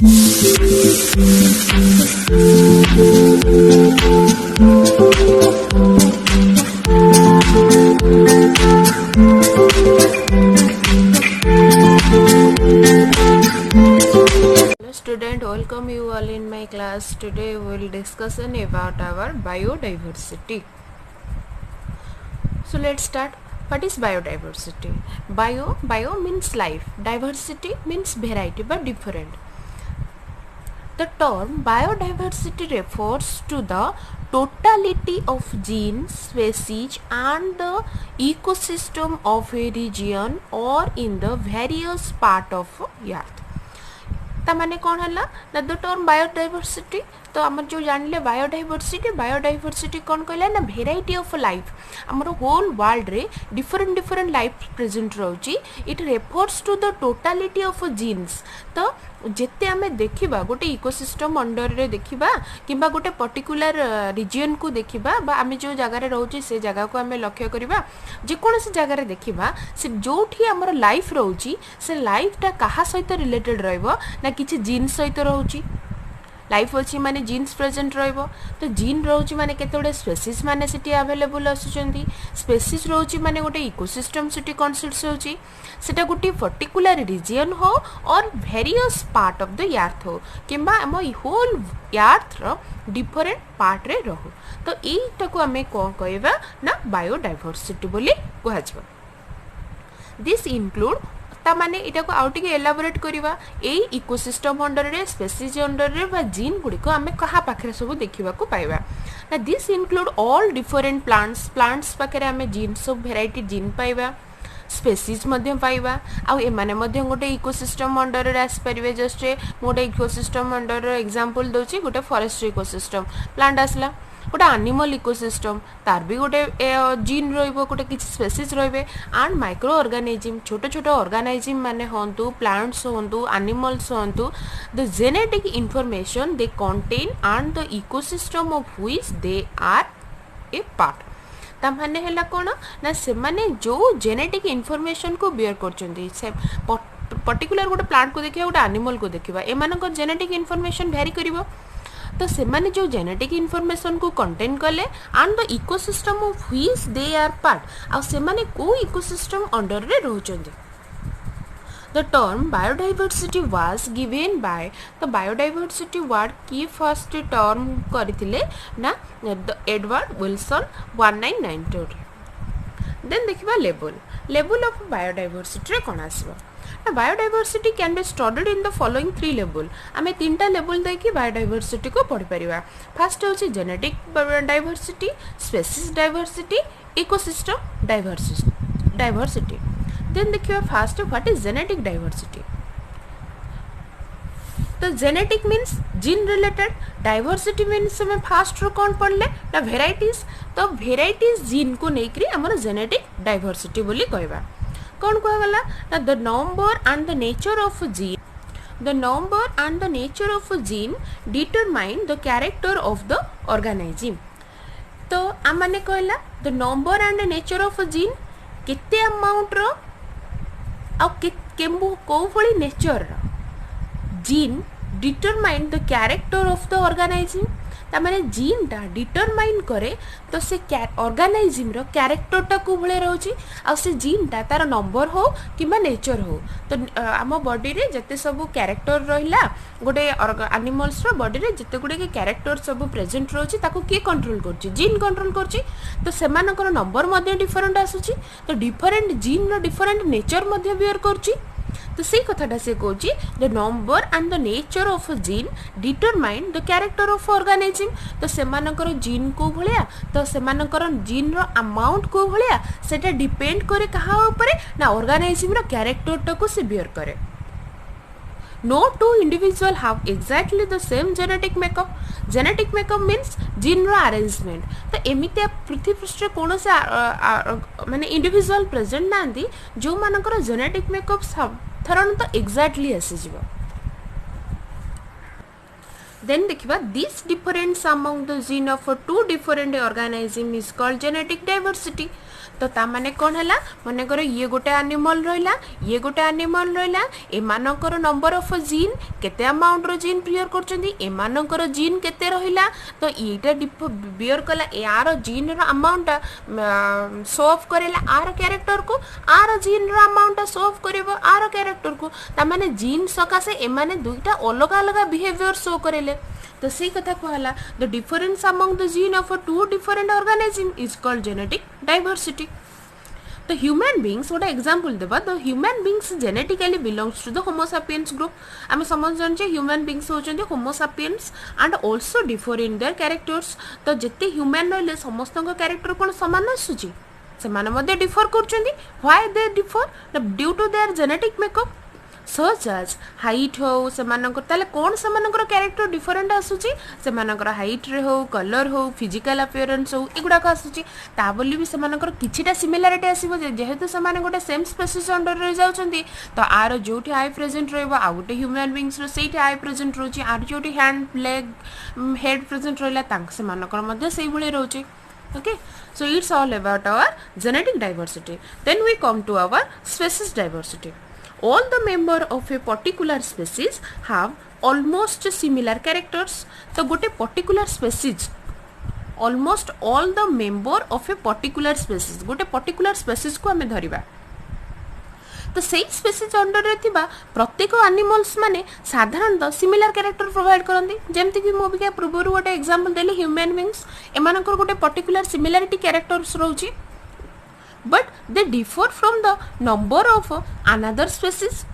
Student, welcome you all in my class. Today we will discuss about our biodiversity. So let's start. What is biodiversity? Bio means life. Diversity means variety but different. The term biodiversity refers to the totality of genes, species and the ecosystem of a region or in the various part of earth. तामाने कौन है ना the term biodiversity तो आम जो जानिले biodiversity कौन कहला ना variety of life आमर होल वर्ल्ड रे डिफरेंट लाइफ प्रेजेंट रोची it refers to the totality of genes तो जेते आमे देखिबा गोटे इकोसिस्टम अंडर रे देखिबा किबा गोटे पर्टिकुलर रीजन को देखिबा बा आमे जो जगह रे रहउची से जगह को आमे लक्ष्य करिबा जे कोनोसी जगह रे देखिबा से जोठी हमर लाइफ रहउची से लाइफ ता कहा सहित रिलेटेड रहइबो ना किछि जीन सहित रहउची लाइफ अच्छी माने जीन्स प्रेजेंट रहिबो तो जीन रहउची माने केतोडे स्पेसीज माने सिटी अवेलेबल आसुचंदी स्पेसीज रहउची माने गोटे इकोसिस्टम सिटी कन्सिस्ट होउची सेटा गोटे पर्टिकुलर रीजन हो और various part of the earth हो किंबा हम होल अर्थ रो डिफरेंट पार्ट रे रहू तो एटा को हमें कोन कहबा ना बायोडाइवर्सिटी बोली कहजबो दिस इंक्लूड तामाने इटा को आउट के एलाबोरेट करिवा ए इकोसिस्टम अंडर रे स्पेसीज अंडर रे बा जीन गुडी को हमें कहा पाखरे सब देखिबा को पाइबा ना this include all different plants पाखरे हमें जीन सब वेराइटी जीन पाइबा स्पेसीज मध्य पाइबा आ ए माने मध्य गोटे इकोसिस्टम अंडर रे आस परिबे जस्ट गोटे इकोसिस्टम अंडर रे एग्जांपल दोची गोटे फॉरेस्ट इकोसिस्टम प्लांट आसला गोटे एनिमल इकोसिस्टम तार भी गोटे जीन रहिबो गोटे किछि स्पेसीज रहिबे एंड माइक्रो ऑर्गेनिज्म छोटे ऑर्गेनिज्म माने होंतु प्लांट्स होंतु एनिमल्स होंतु the genetic information they contain and the ecosystem of which they are a part ता माने हैला कोन ना से माने जो जेनेटिक इंफॉर्मेशन को बेयर करचंदी से पर्टिकुलर गोटे प्लांट को देखिबा गोटे एनिमल को देखिबा ए मानक जेनेटिक इंफॉर्मेशन वेरी करिवो तो से माने जो जेनेटिक इंफॉर्मेशन को कंटेन कले and the ecosystem of which they are part आ से माने को इकोसिस्टम अंडर रे रहउचंदी The term biodiversity was given by the biodiversity word की first term करथिले ना एडवर्ड विल्सन 1992 देन देखिबा लेवल ऑफ बायोडाइवर्सिटी रे कोन आसीबा biodiversity can be studied in the following 3 level आमे तीनटा लेवल देखि बायोडाइवर्सिटी को पढ़ि परिबा फर्स्ट होची genetic diversity species diversity ecosystem diversity then देखिबा first what is genetic diversity तो genetic means gene related diversity means हमें फास्ट रो कौन पढ़ले ना वेराइटीज तो वेराइटीज जीन को नेकरी हमर जेनेटिक डाइवर्सिटी बोली कहबा कौन कहगला ना the number and the nature of gene determine the character of the organism तो हम माने कहला the number and nature of gene केते अमाउंट रो आ को भली नेचर रो gene determine the character of the organism ता माने जीन टा डिटरमाइन करे तो से ऑर्गेनिज्म रो कैरेक्टर टा को भले रहउची आ से जीन टा तार नंबर हो किबा नेचर हो तो आम बॉडी रे जते सब कैरेक्टर रहिला गोटे एनिमल्स रो बॉडी रे जते गुडे के कैरेक्टर सब प्रेजेंट रहउची ताको के कंट्रोल करची जीन कंट्रोल करची तो सेमानकर नंबर मध्ये डिफरेंट आसुची तो डिफरेंट जीन रो डिफरेंट नेचर मध्ये बियर करची तो से कथाटा से कहूँ the number and the nature of gene determine the character of organism तो सेमानकर जीन को भलिया तो सेमानकर जीन रो अमाउंट को भलिया सेटा डिपेंड करे कहा ऊपर ना ऑर्गेनिज्म रो कैरेक्टर टा को से बियर करे No two individuals have exactly the same genetic makeup. Genetic makeup means gene row arrangement. तो एमितिया पृथ्वी पृष्ठ कौन से माने इंडिविजुअल प्रेजेंट नांदी जो मानकर जेनेटिक मेकअप साधारणतः एक्जाक्टली आसीजिबो. Then देखिबा this difference among the gene of two different organisms is called genetic diversity. तो ता माने कौन है मन कर ये गोटे एनिमल रहा ये गोटे एनिमल रहा एमानकर नंबर ऑफ जीन केते अमाउंट रो जीन बियर करछंदी एमानकर जीन केते रहिला तो एटा बियर कला यार जीन रो अमाउंट शो ऑफ करेला आर कैरेक्टर को आर जीन रो अमाउंट शो ऑफ करबो आर कैरेक्टर को ता माने जीन सकासे एमाने दुईटा अलग अलग बिहेवियर शो करेले तो सही कथा कहला the difference among the gene of two different organism is called genetic diversity the human beings what example देबा the human beings genetically belongs to the homo sapiens group आमे समझ जानछे human beings होचंदी homo sapiens and also differ in their characters तो जत्ते human रहले समस्त को character कोन समान आसुची से माने मध्ये differ करचंदी why they differ due to their genetic makeup such as height हो से मानकर ताले कोन से मानकर कैरेक्टर डिफरेंट आसुची से मानकर हाइट रे हो कलर हो फिजिकल अपीयरेंस हो इगुडा का आसुची ता बोली भी से मानकर किछिटा सिमिलरिटी आसीबो जेहेतु से माने गोटे सेम स्पीसीज अंडर रे जाउचंदी तो आर जोठी आई प्रेजेंट रहबो आ गोटे ह्यूमन बीइंग्स रो सेठी आई प्रेजेंट रहउची आर जोठी हैंड लेग हेड प्रेजेंट रहला तांक से मानकर मध्ये सेही भली रहउची okay so it's all about our genetic diversity then we come to our species diversity all the member of a particular species have almost similar characters तो गोटे particular species almost all the member of a particular species गोटे particular species को हमें धरिबा तो सही species under रे थिबा प्रत्येक एनिमल्स माने साधारणतः सिमिलर कैरेक्टर प्रोवाइड करंदी जेमति कि मो बिका पूर्वरु गोटे एग्जांपल देली ह्यूमन बीइंग्स एमानकर गोटे पर्टिकुलर सिमिलरिटी कैरेक्टर्स रहउची but they differ from the number of another species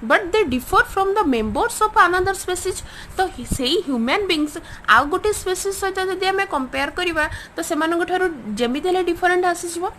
but they differ from the members of another species तो सही ह्यूमन बीइंग्स आ गोटे स्पीसीज सहित जदि हमें कंपेयर करिबा तो सेमानक ठारो जेमिति हेले different आसीजिवो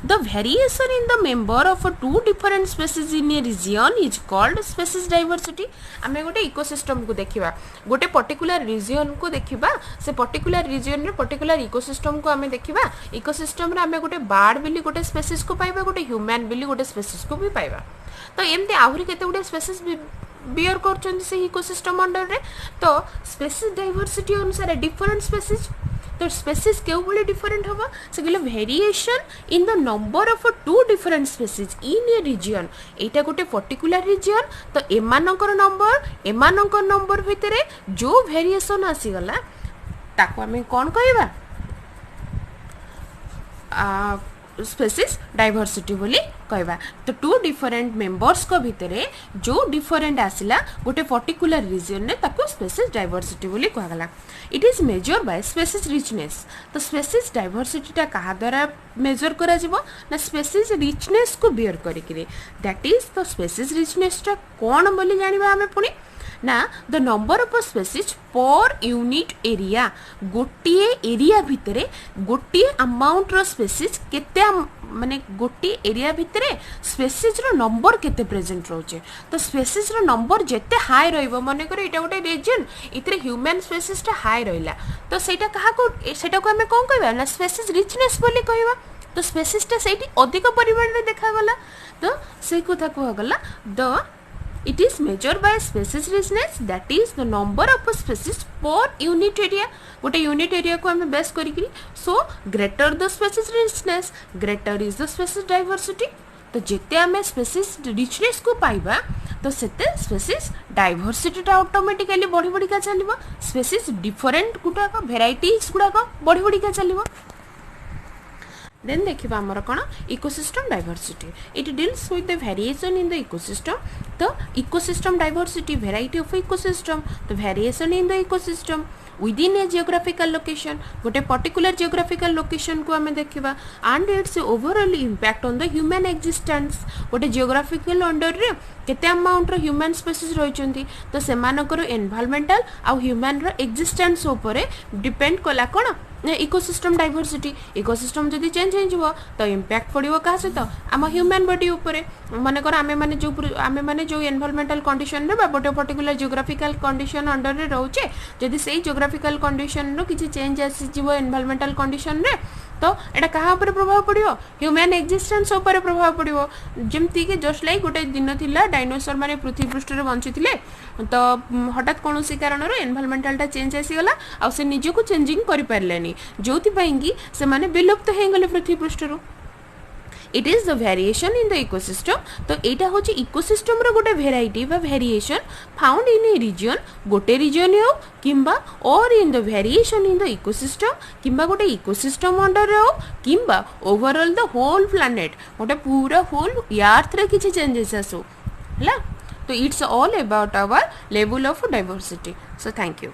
the variation in the member of two different species in a region is called species diversity आमे गोटे इकोसिस्टम को देखिबा गोटे पर्टिकुलर रीजन को देखिबा से पर्टिकुलर रीजन रे पर्टिकुलर इकोसिस्टम को आमे देखिबा इकोसिस्टम रे आमे गोटे बार्ड बिली गोटे स्पीसीज को पाइबा गोटे ह्यूमन बिली गोटे स्पीसीज को भी पाइबा तो एमते आहुरी केते गोटे स्पीसीज बियर करछन से इकोसिस्टम अंडर रे तो स्पीसीज डाइवर्सिटी अनुसार डिफरेंट स्पीसीज तो स्पीसीज केउ बोले डिफरेंट होबा से गेले variation in the number of two different species in a region एटा गोटे पर्टिकुलर रीजन तो एमानकर नंबर भितरे जो वेरिएशन आसी गला ताको हमें कोन कहबा स्पीसीज डाइवर्सिटी बोली कहबा तो टू डिफरेंट मेंबर्स को भितरे जो डिफरेंट आसिला गोटे पर्टिकुलर रीजन रे ताको स्पीसीज डाइवर्सिटी बोली कहगला it is measure by species richness तो स्पीसीज डाइवर्सिटी ता कहा द्वारा मेजर करा जिवो ना स्पीसीज रिचनेस को बियर करिकरी that is the species richness ता कोन बोली जानिबा हमें पुनी ना the number of species per unit area गोटिए एरिया भितरे गोटिए अमाउंट रो स्पीसीज केते माने गोटी एरिया भितरे स्पीसीज रो नंबर केते प्रेजेंट रहउचे तो स्पीसीज रो नंबर जेते हाई रहइबो माने करे एटा गोटे रीजन इतरे ह्यूमन स्पीसीज ता हाई रहिला तो सेटा को हमें कोन कहबा ना स्पीसीज रिचनेस बोली कहबा तो स्पीसीज ता सेठी अधिक परिमाण रे देखा गला तो से कथा को गला the it is measured by species richness that is the number of species per unit area गोटे यूनिट एरिया को हमें बेस करिकरी so greater the species richness greater is the species diversity तो जेते हमें स्पीसीज रिचनेस को पाइबा तो सेते स्पीसीज डाइवर्सिटी टा ऑटोमेटिकली बढ़ी बढ़ी का चलिबो स्पीसीज डिफरेंट गुटा का वेराइटीज गुटा का बढ़ी बढ़ी का चलिबो then देखिबा हमर कोन ecosystem diversity it deals with the variation in the ecosystem the ecosystem diversity variety of ecosystem the variation in the ecosystem within a geographical location गोटे particular geographical location को हमें देखिबा and its overall impact on the human existence गोटे geographical under रे केते amount रो human species रहिचंती तो सेमानकर environmental आ human रो existence ऊपर depend कला कोन इकोसिस्टम डाइवर्सिटी इकोसिस्टम जदी चेंज हो जिवो तो इंपैक्ट पड़िवो का से तो आम ह्यूमन बॉडी ऊपर माने कर आमे माने जो एनवायरमेंटल कंडीशन रे गोटे पर्टिकुलर जियोग्राफिकल कंडीशन अंडर रे रहउचे जदी सेही जियोग्राफिकल कंडीशन रो किछि चेंज आसी जिवो एनवायरमेंटल कंडीशन रे तो एटा कहाँ ऊपर प्रभाव पड़ो ह्यूमन एक्जिस्टेंस ऊपर प्रभाव पड़ो जमती कि जस्ट लाइक गोटे दिन थिला डायनोसर माने पृथ्वी पृष्ठ रे बंची थिले तो हठात कौन कारण एनवायरमेंटल चेंज आसीगला आ से निजको चेंजिंग करि पारलेनी जोति कि से माने विलुप्त हो गले पृथ्वी पृष्ठ रो it is the variation in the ecosystem तो यहाँ हूँ इकोसिस्टम रो गोटे भेराइटी बा variation found in a region गोटे रिजन हो किंबा or in the variation in the ecosystem किंबा गोटे इकोसिस्टम अंडर हो किंबा ओवरऑल द होल प्लैनेट गोटे पूरा होल अर्थ रे किछि चेंजेस आसो हला तो it's all about our level of diversity so thank you